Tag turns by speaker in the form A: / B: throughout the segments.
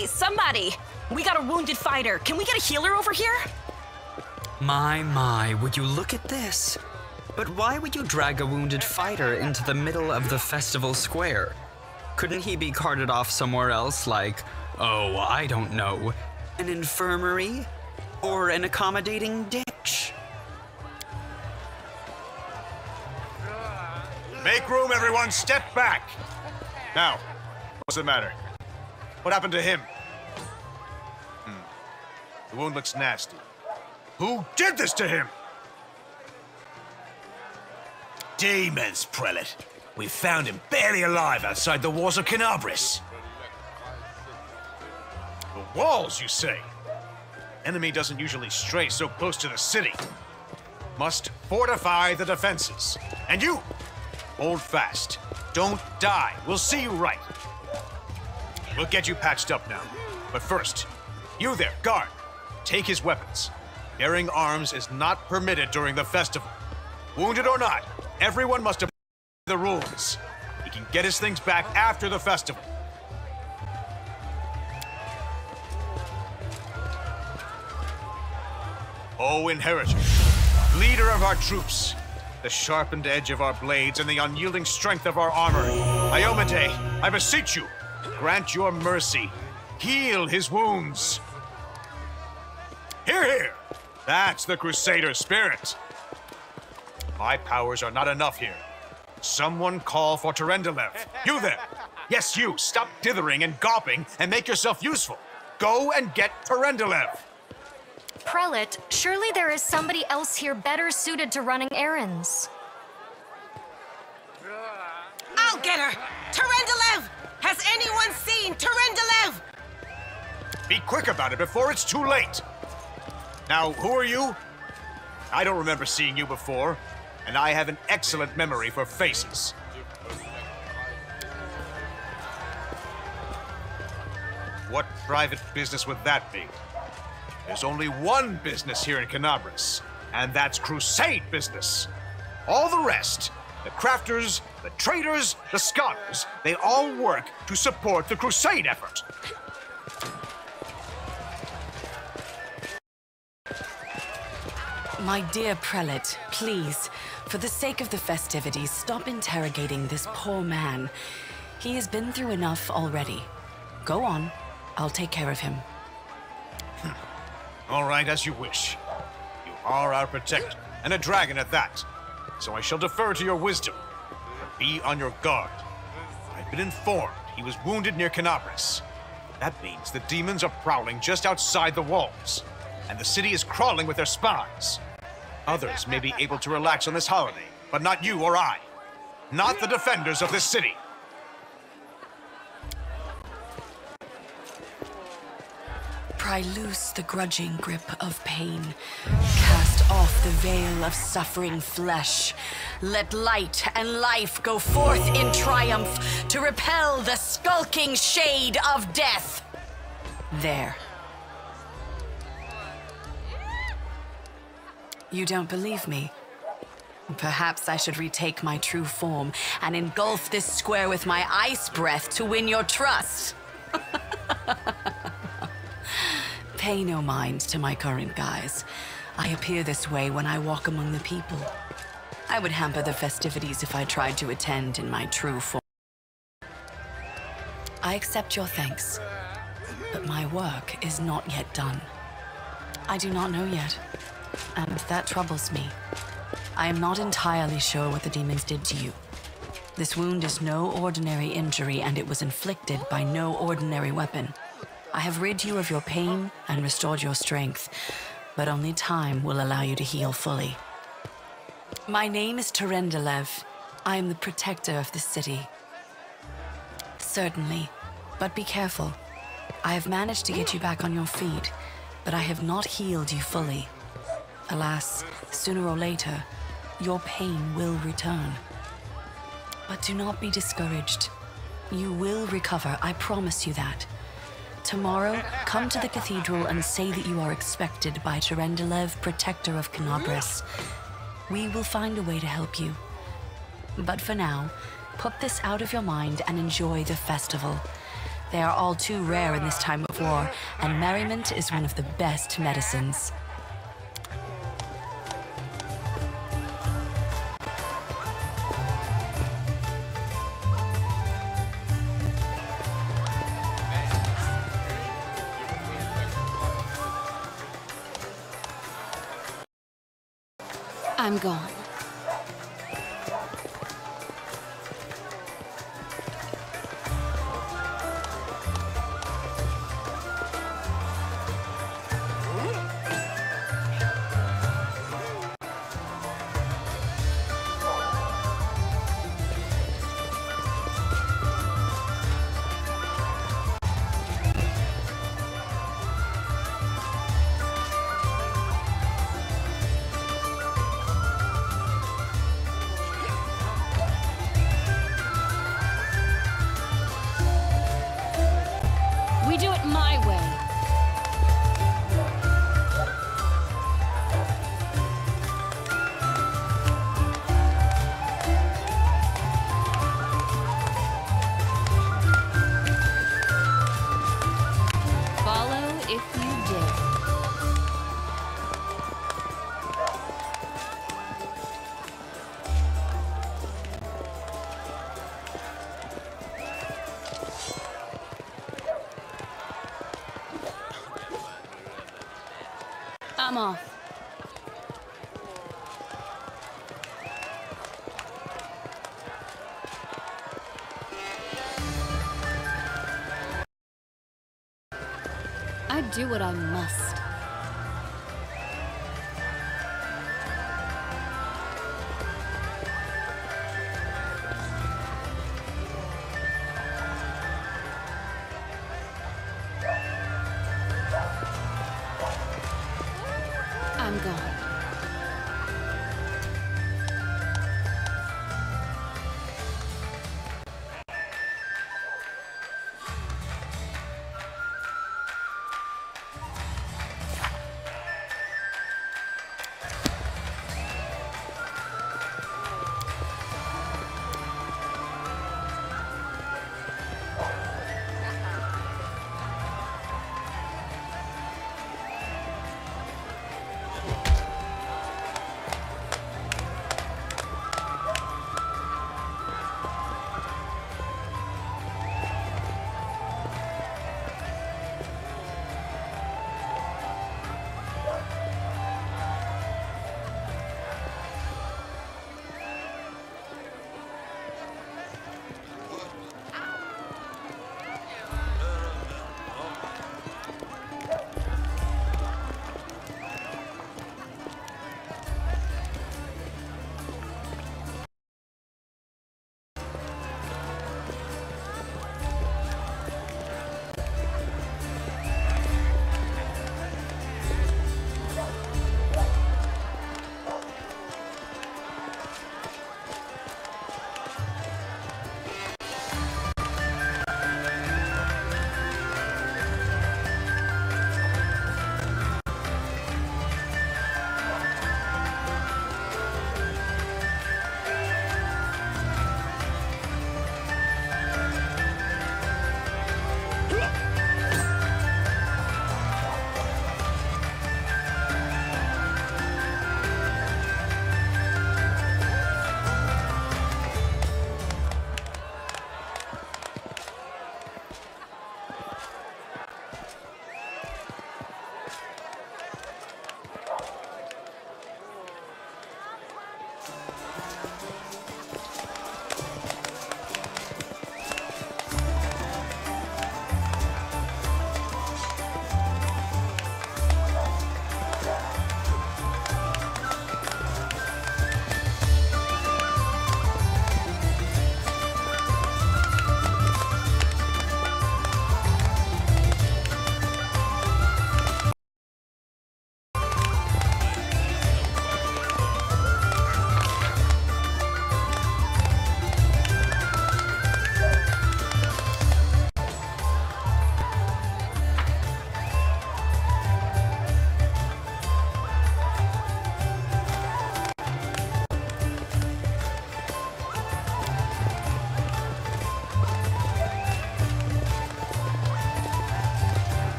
A: Hey, somebody! We got a wounded fighter. Can we get a healer over here?
B: My, would you look at this? But why would you drag a wounded fighter into the middle of the festival square? Couldn't he be carted off somewhere else like, oh, I don't know, an infirmary? Or an accommodating ditch?
C: Make room, everyone! Step back! Now, what's the matter? What happened to him? The wound looks nasty. Who did this to him?
D: Demons, Prelate. We found him barely alive outside the walls of Canabris.
C: The walls, you say? Enemy doesn't usually stray so close to the city. Must fortify the defenses. And you, hold fast. Don't die. We'll see you right. We'll get you patched up now. But first, you there, guard. Take his weapons. Bearing arms is not permitted during the festival. Wounded or not, everyone must obey the rules. He can get his things back after the festival. O Inheritor, leader of our troops, the sharpened edge of our blades and the unyielding strength of our armor, Iomade, I beseech you, grant your mercy. Heal his wounds. Hear, hear! That's the Crusader spirit. My powers are not enough here. Someone call for Terendelev. You there! Yes, you! Stop dithering and gawping and make yourself useful. Go and get Terendelev.
E: Prelate, surely there is somebody else here better suited to running errands.
A: I'll get her! Terendelev! Has anyone seen Terendelev?
C: Be quick about it before it's too late. Now, who are you? I don't remember seeing you before, and I have an excellent memory for faces. What private business would that be? There's only one business here in Canabris, and that's crusade business. All the rest, the crafters, the traders, the scholars, they all work to support the crusade effort.
F: My dear Prelate, please, for the sake of the festivities, stop interrogating this poor man. He has been through enough already. Go on. I'll take care of him.
C: All right, as you wish. You are our protector, and a dragon at that. So I shall defer to your wisdom. But be on your guard. I've been informed he was wounded near Canabris. That means the demons are prowling just outside the walls, and the city is crawling with their spies. Others may be able to relax on this holiday, but not you or I. Not the defenders of this city.
F: Pry loose the grudging grip of pain. Cast off the veil of suffering flesh. Let light and life go forth in triumph to repel the skulking shade of death. There. You don't believe me? Perhaps I should retake my true form and engulf this square with my ice breath to win your trust. Pay no mind to my current guise. I appear this way when I walk among the people. I would hamper the festivities if I tried to attend in my true form. I accept your thanks, but my work is not yet done. I do not know yet, and that troubles me. I am not entirely sure what the demons did to you. This wound is no ordinary injury, and it was inflicted by no ordinary weapon. I have rid you of your pain and restored your strength, but only time will allow you to heal fully. My name is Terendelev. I am the protector of the city. Certainly, but be careful. I have managed to get you back on your feet, but I have not healed you fully. Alas, sooner or later, your pain will return. But do not be discouraged. You will recover, I promise you that. Tomorrow, come to the cathedral and say that you are expected by Terendelev, protector of Canabris. We will find a way to help you. But for now, put this out of your mind and enjoy the festival. They are all too rare in this time of war, and merriment is one of the best medicines.
G: I'm gone. We do it my way. Follow if you dare. I'm off. I do what I must. I'm gone.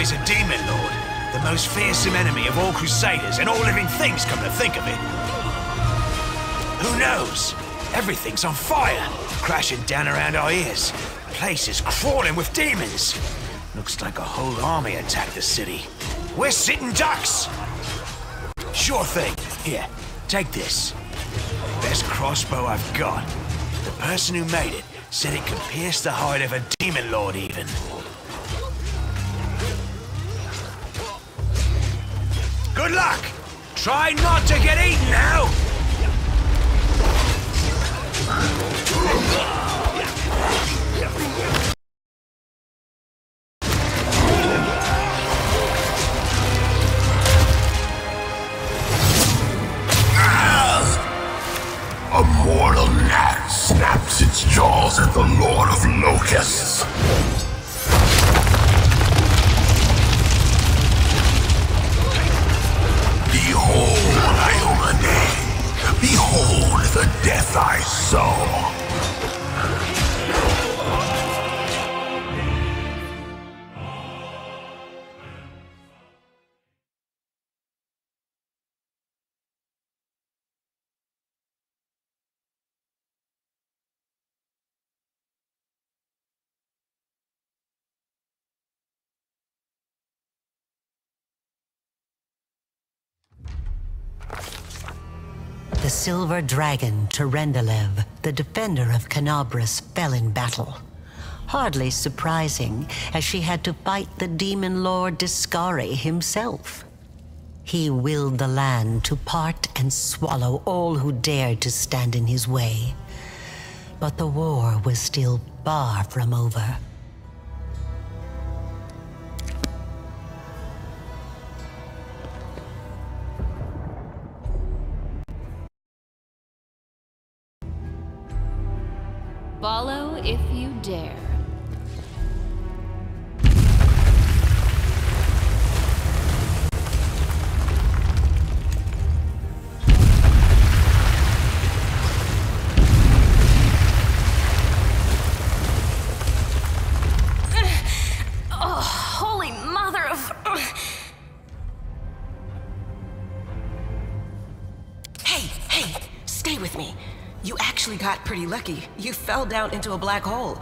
D: he's a demon lord. The most fearsome enemy of all crusaders and all living things, come to think of it. Who knows? Everything's on fire, crashing down around our ears. The place is crawling with demons. Looks like a whole army attacked the city. We're sitting ducks! Sure thing. Here, take this. Best crossbow I've got. The person who made it said it could pierce the hide of a demon lord even. Good luck! Try not to get eaten now!
H: A mortal gnat snaps its jaws at the Lord of Locusts. Behold, Iomade. Behold the death I sow.
I: The silver dragon, Terendelev, the defender of Canabras, fell in battle. Hardly surprising, as she had to fight the demon lord Discari himself. He willed the land to part and swallow all who dared to stand in his way. But the war was still far from over.
G: Follow if you dare.
E: Oh, holy mother of...
A: Hey, stay with me. You actually got pretty lucky. You fell down into a black hole.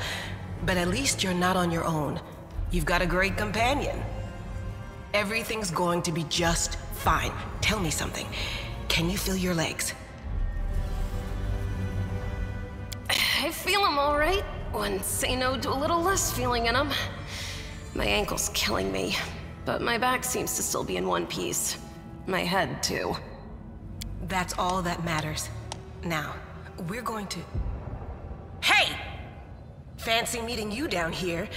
A: But at least you're not on your own. You've got a great companion. Everything's going to be just fine. Tell me something. Can you feel your legs?
E: I feel them all right. Wouldn't say no to a little less feeling in them. My ankle's killing me, but my back seems to still be in one piece. My head, too.
A: That's all that matters. Now, we're going to... Hey! Fancy meeting you down here.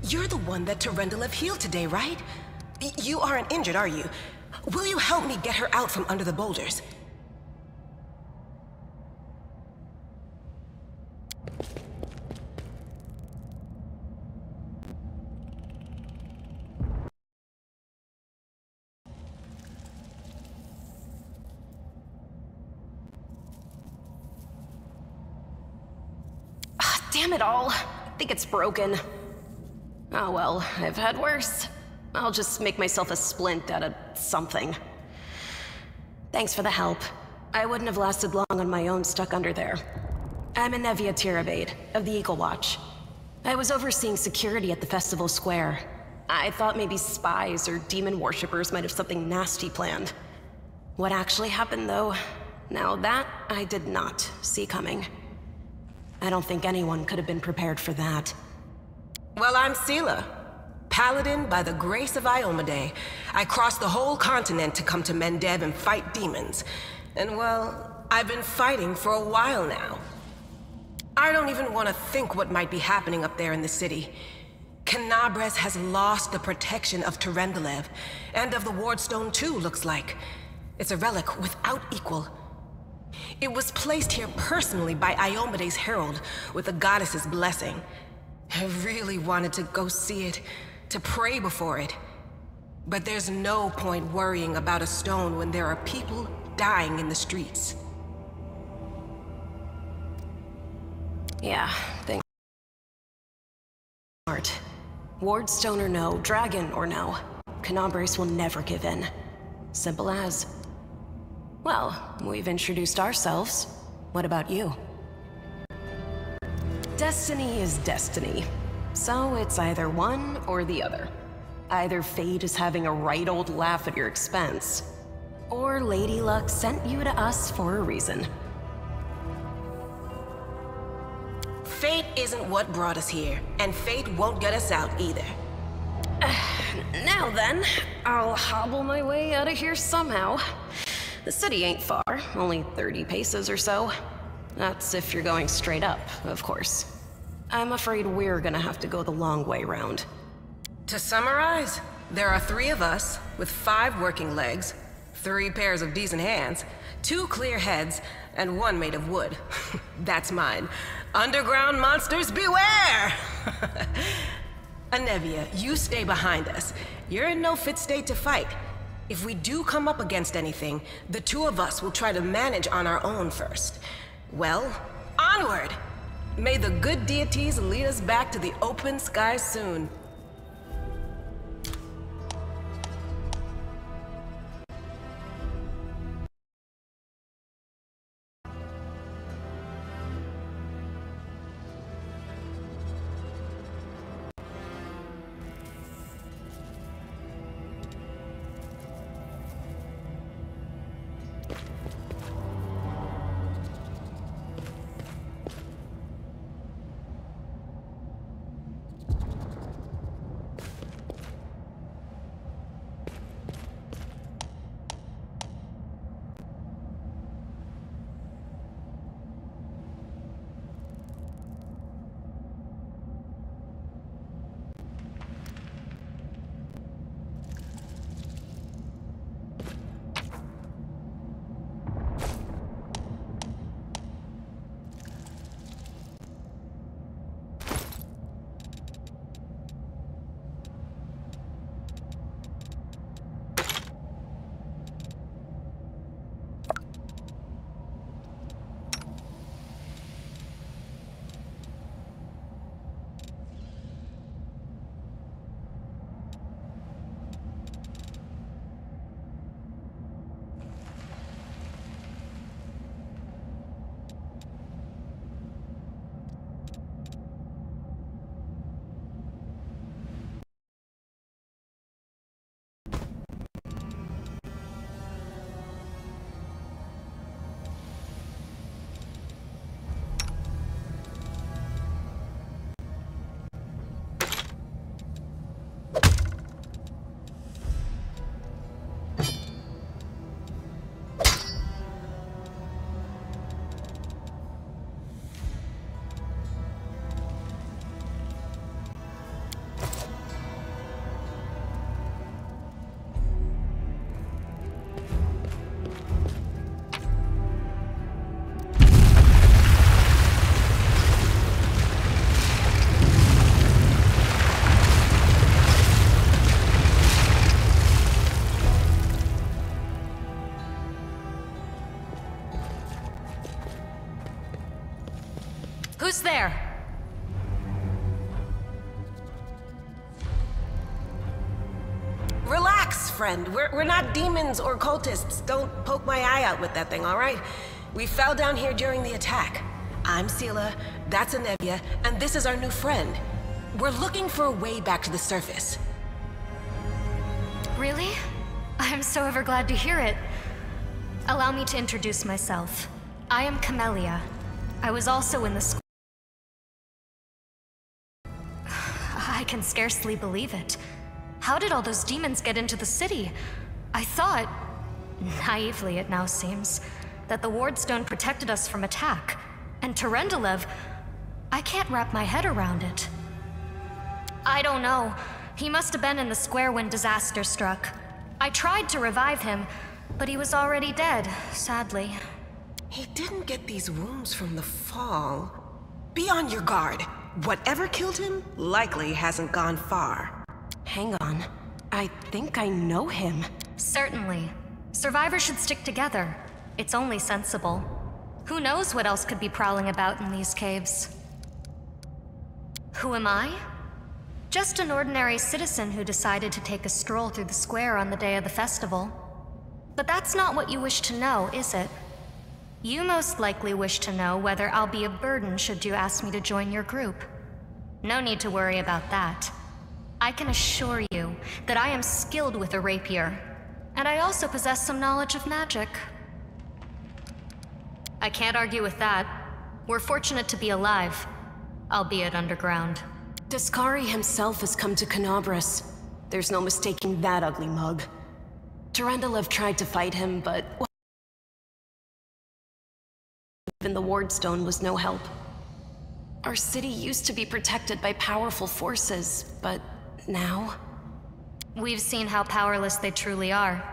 A: You're the one that Terendelev healed today, right? You aren't injured, are you? Will you help me get her out from under the boulders?
E: Damn it all. I think it's broken. Oh well, I've had worse. I'll just make myself a splint out of something. Thanks for the help. I wouldn't have lasted long on my own stuck under there. I'm Anevia Tirabade, of the Eagle Watch. I was overseeing security at the festival square. I thought maybe spies or demon worshippers might have something nasty planned. What actually happened, though? Now that I did not see coming. I don't think anyone could have been prepared for that.
A: Well, I'm Sela, paladin by the grace of Iomade. I crossed the whole continent to come to Mendev and fight demons. And well, I've been fighting for a while now. I don't even want to think what might be happening up there in the city. Canabras has lost the protection of Terendelev, and of the Wardstone too, looks like. It's a relic without equal. It was placed here personally by Iomade's herald, with the goddess's blessing. I really wanted to go see it, to pray before it. But there's no point worrying about a stone when there are people dying in the streets.
E: Yeah, thanks. Smart. Wardstone or no, dragon or no, Canabres will never give in. Simple as. Well, we've introduced ourselves. What about you? Destiny is destiny. So it's either one or the other. Either fate is having a right old laugh at your expense, or Lady Luck sent you to us for a reason.
A: Fate isn't what brought us here, and fate won't get us out either.
E: Now then, I'll hobble my way out of here somehow. The city ain't far, only 30 paces or so. That's if you're going straight up, of course. I'm afraid we're gonna have to go the long way round.
A: To summarize, there are 3 of us with 5 working legs, 3 pairs of decent hands, 2 clear heads, and 1 made of wood. That's mine. Underground monsters beware! Anevia, you stay behind us. You're in no fit state to fight. If we do come up against anything, the 2 of us will try to manage on our own first. Well, onward! May the good deities lead us back to the open sky soon.
E: Who's there?
A: Relax, friend. We're not demons or cultists. Don't poke my eye out with that thing, all right? We fell down here during the attack. I'm Sela, that's Anevia, and this is our new friend. We're looking for a way back to the surface.
J: Really? I'm so ever glad to hear it. Allow me to introduce myself. I am Camellia. I was also in the school. I can scarcely believe it. How did all those demons get into the city? I thought, naively it now seems, that the Wardstone protected us from attack. And Terendelev, I can't wrap my head around it. I don't know. He must have been in the square when disaster struck. I tried to revive him, but he was already dead, sadly.
A: He didn't get these wounds from the fall. Be on your guard. Whatever killed him likely hasn't gone far.
E: Hang on. I think I know him.
J: Certainly. Survivors should stick together. It's only sensible. Who knows what else could be prowling about in these caves? Who am I? Just an ordinary citizen who decided to take a stroll through the square on the day of the festival. But that's not what you wish to know, is it? You most likely wish to know whether I'll be a burden should you ask me to join your group. No need to worry about that. I can assure you that I am skilled with a rapier, and I also possess some knowledge of magic. I can't argue with that. We're fortunate to be alive, albeit underground.
E: Daskari himself has come to Canobras. There's no mistaking that ugly mug. Durendalev tried to fight him, but even the Wardstone was no help. Our city used to be protected by powerful forces, but now?
J: We've seen how powerless they truly are.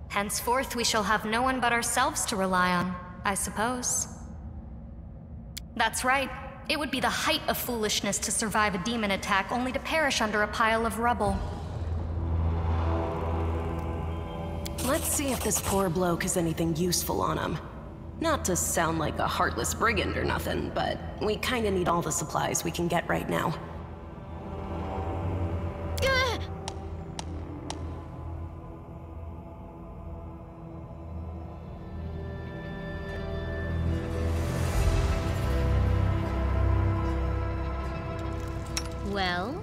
J: Henceforth, we shall have no one but ourselves to rely on, I suppose. That's right. It would be the height of foolishness to survive a demon attack only to perish under a pile of rubble.
E: Let's see if this poor bloke has anything useful on him. Not to sound like a heartless brigand or nothing, but we kinda need all the supplies we can get right now.
G: Well?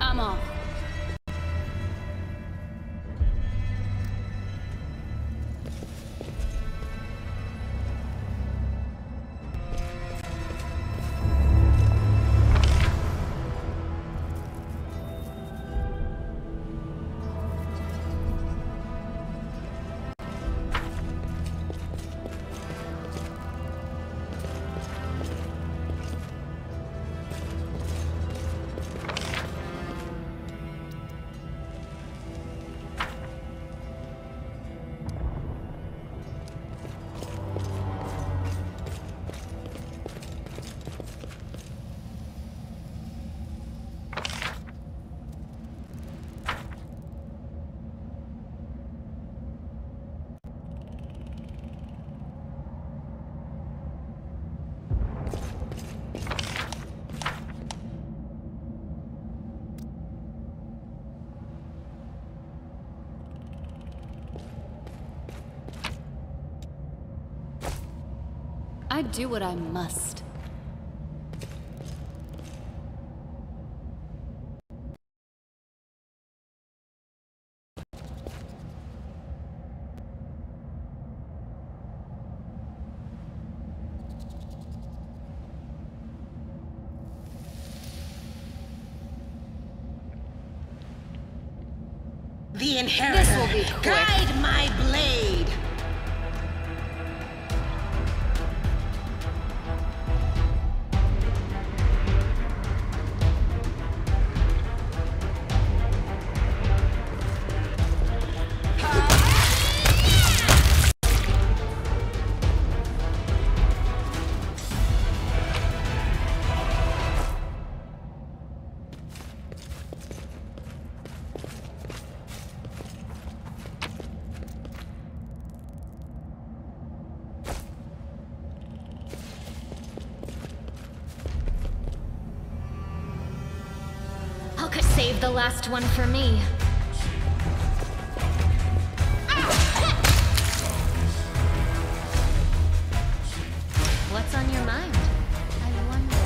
G: I'm off. I do what I must.
I: The Inheritor,
G: This will be quick.
I: guide my blade!
J: Save the last one for me. What's on your mind? I wonder.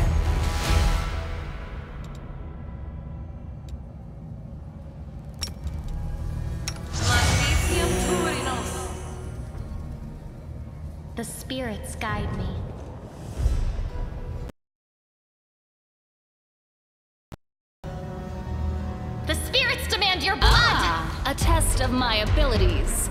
J: The spirits guide me. The spirits demand your blood!
G: of my abilities.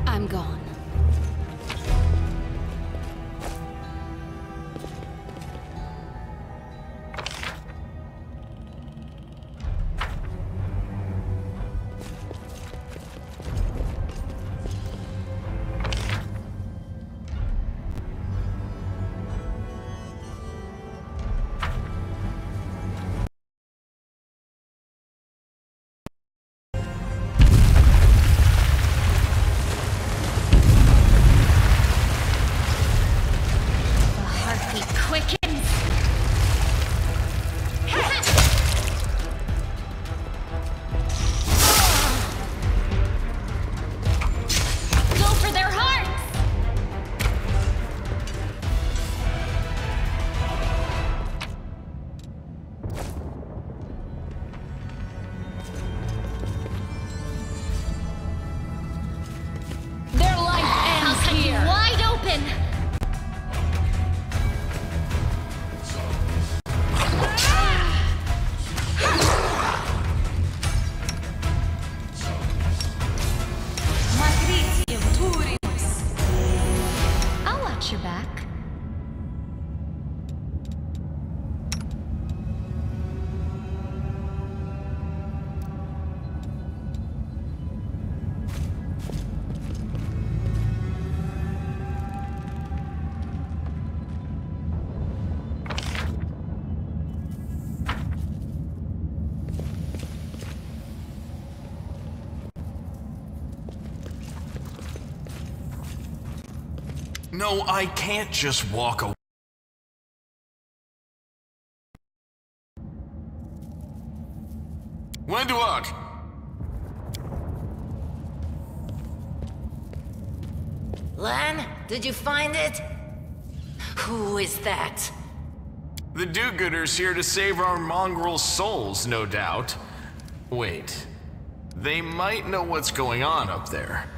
G: I'm gone.
K: No, I can't just walk away. When do I?
L: Lan, did you find it? Who is that?
K: The do-gooders here to save our mongrel souls, no doubt. Wait, they might know what's going on up there.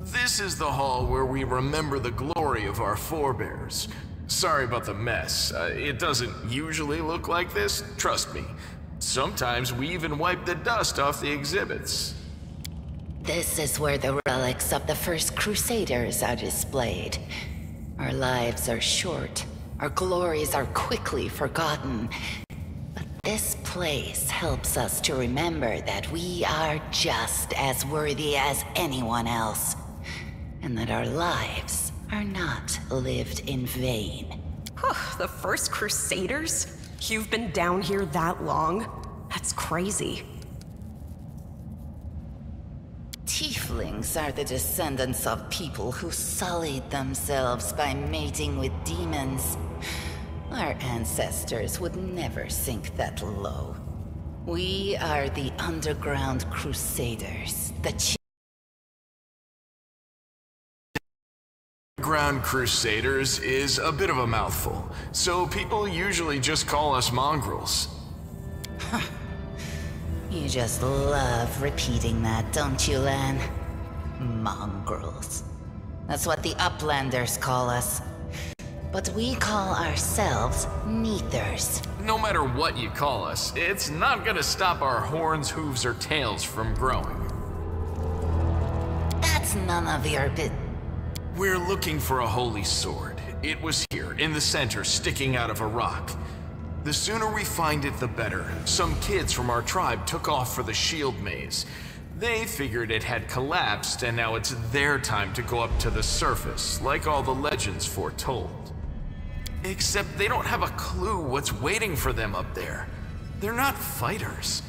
K: This is the hall where we remember the glory of our forebears. Sorry about the mess. It doesn't usually look like this, trust me. Sometimes we even wipe the dust off the exhibits.
L: This is where the relics of the first Crusaders are displayed. Our lives are short, Our glories are quickly forgotten. But this place helps us to remember that we are just as worthy as anyone else, and that our lives are not lived in vain.
E: The first Crusaders? You've been down here that long? That's crazy.
L: Tieflings are the descendants of people who sullied themselves by mating with demons. Our ancestors would never sink that low. We are the Underground Crusaders, the
K: Underground Crusaders is a bit of a mouthful, so people usually just call us mongrels.
L: You just love repeating that, don't you, Lan? Mongrels. That's what the Uplanders call us. But we call ourselves Neathers.
K: No matter what you call us, it's not gonna stop our horns, hooves, or tails from growing.
L: That's none of your
K: We're looking for a holy sword. It was here, in the center, sticking out of a rock. The sooner we find it, the better. Some kids from our tribe took off for the shield maze. They figured it had collapsed, and now it's their time to go up to the surface, like all the legends foretold. Except they don't have a clue what's waiting for them up there. They're not fighters.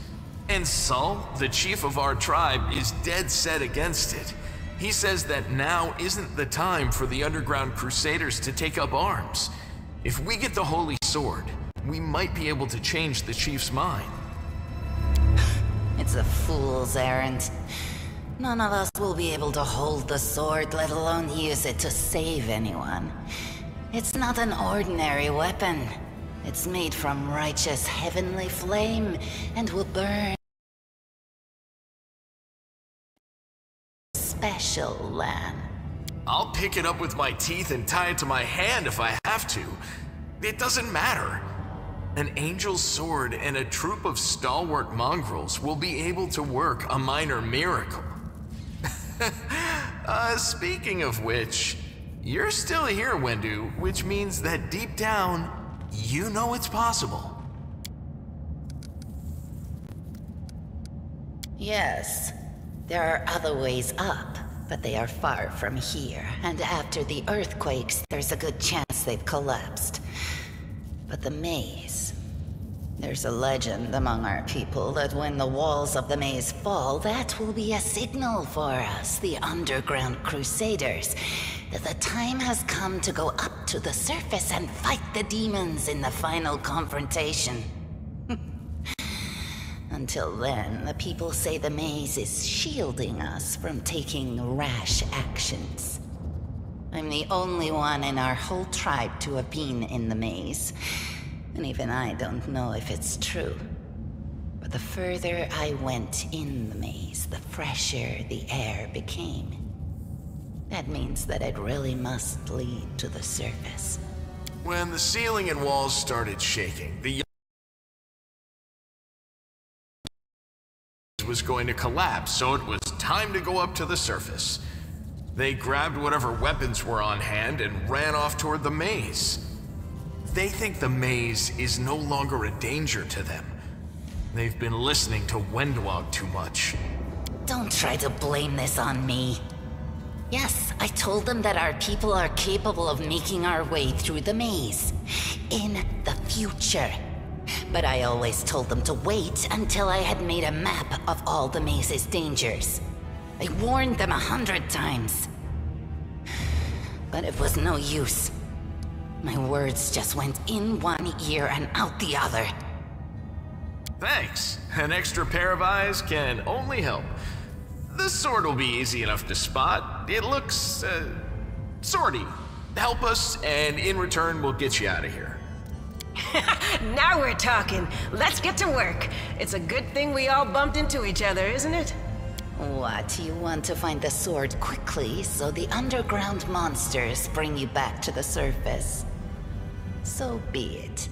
K: And Saul, the chief of our tribe, is dead set against it. He says that now isn't the time for the Underground Crusaders to take up arms. If we get the holy sword, we might be able to change the chief's mind.
L: It's a fool's errand. None of us will be able to hold the sword, let alone use it to save anyone. It's not an ordinary weapon. It's made from righteous heavenly flame and will burn. Special, Lan.
K: I'll pick it up with my teeth and tie it to my hand if I have to. It doesn't matter. An angel's sword and a troop of stalwart mongrels will be able to work a minor miracle. Speaking of which, you're still here, Wendu, which means that deep down, you know it's possible.
L: Yes, there are other ways up, but they are far from here, and after the earthquakes, there's a good chance they've collapsed. But the maze... There's a legend among our people that when the walls of the maze fall, that will be a signal for us, the Underground Crusaders, that the time has come to go up to the surface and fight the demons in the final confrontation. Until then, the people say the maze is shielding us from taking rash actions. I'm the only one in our whole tribe to have been in the maze. And even I don't know if it's true. But the further I went in the maze, the fresher the air became. That means that it really must lead to the surface.
K: When the ceiling and walls started shaking, the was going to collapse, so it was time to go up to the surface. They grabbed whatever weapons were on hand and ran off toward the maze. They think the maze is no longer a danger to them. They've been listening to Wendwog too much.
L: Don't try to blame this on me. Yes, I told them that our people are capable of making our way through the maze. In the future. But I always told them to wait until I had made a map of all the maze's dangers. I warned them 100 times. But it was no use. My words just went in one ear and out the other.
K: Thanks. An extra pair of eyes can only help. The sword will be easy enough to spot. It looks, swordy. Help us, and in return, we'll get you out of here.
A: Now we're talking. Let's get to work. It's a good thing we all bumped into each other, isn't it?
L: What, you want to find the sword quickly so the underground monsters bring you back to the surface? So be it.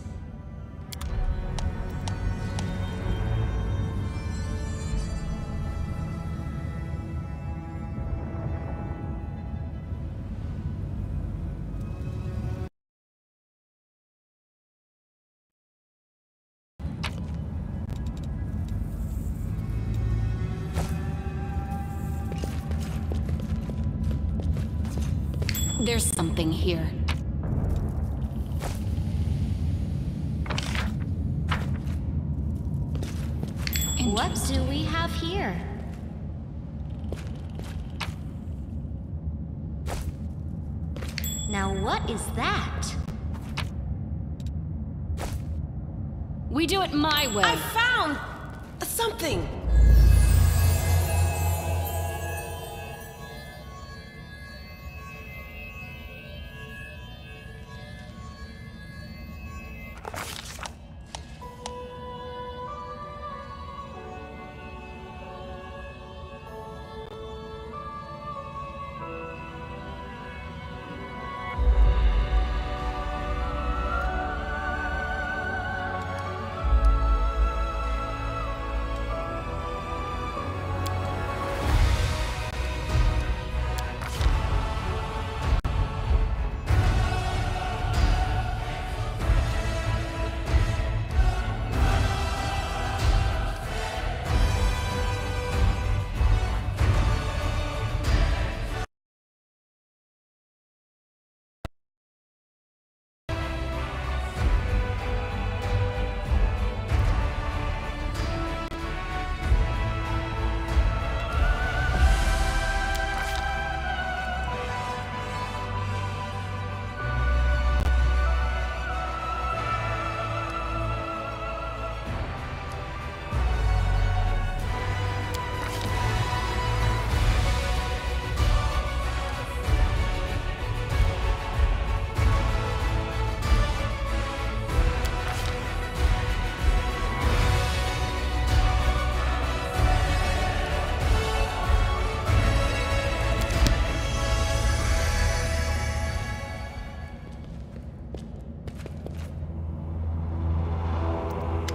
G: There's something here.
J: What do we have here? Now what is that?
G: We do it my way.
A: I found something.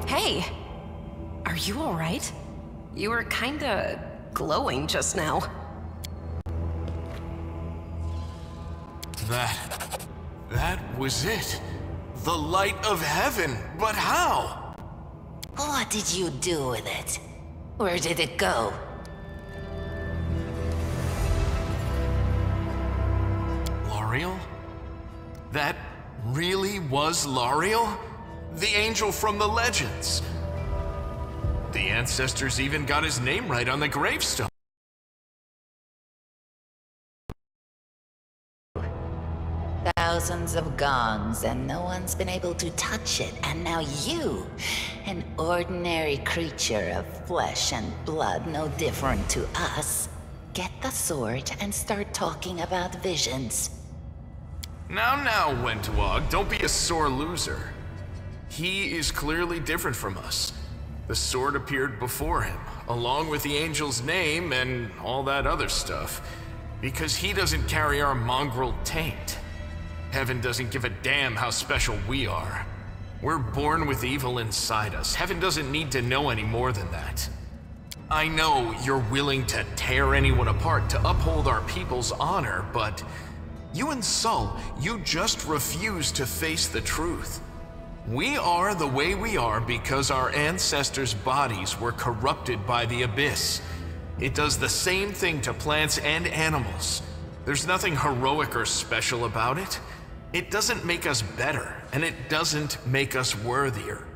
E: Hey! Are you alright? You were kinda glowing just now.
K: That was it. The light of heaven. But how?
L: What did you do with it? Where did it go?
K: L'Ariel? That really was L'Ariel? The angel from the legends. The ancestors even got his name right on the gravestone.
L: Thousands of gongs and no one's been able to touch it. And now you, an ordinary creature of flesh and blood, no different to us, get the sword and start talking about visions.
K: Now, Wentawag, don't be a sore loser. He is clearly different from us. The sword appeared before him, along with the angel's name and all that other stuff, because he doesn't carry our mongrel taint. Heaven doesn't give a damn how special we are. We're born with evil inside us. Heaven doesn't need to know any more than that. I know you're willing to tear anyone apart to uphold our people's honor, but you and Sol, you just refuse to face the truth. We are the way we are because our ancestors' bodies were corrupted by the Abyss. It does the same thing to plants and animals. There's nothing heroic or special about it. It doesn't make us better, and it doesn't make us worthier.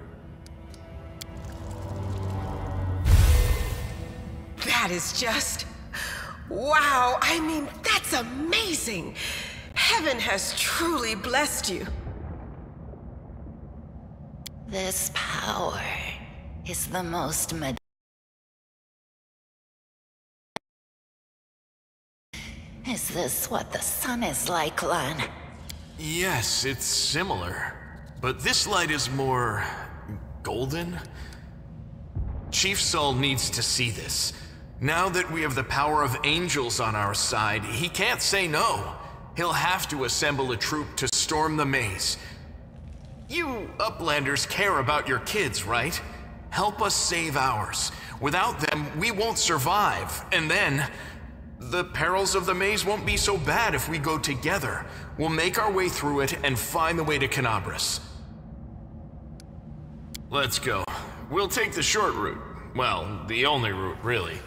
A: That is just... wow, I mean, that's amazing! Heaven has truly blessed you.
L: This power is the most Is this what the sun is like, Lan?
K: Yes, it's similar. But this light is more... golden? Chief Sol needs to see this. Now that we have the power of angels on our side, he can't say no. He'll have to assemble a troop to storm the maze. You Uplanders care about your kids, right? Help us save ours. Without them, we won't survive. And then, the perils of the maze won't be so bad if we go together. We'll make our way through it and find the way to Canabras. Let's go. We'll take the short route. Well, the only route, really.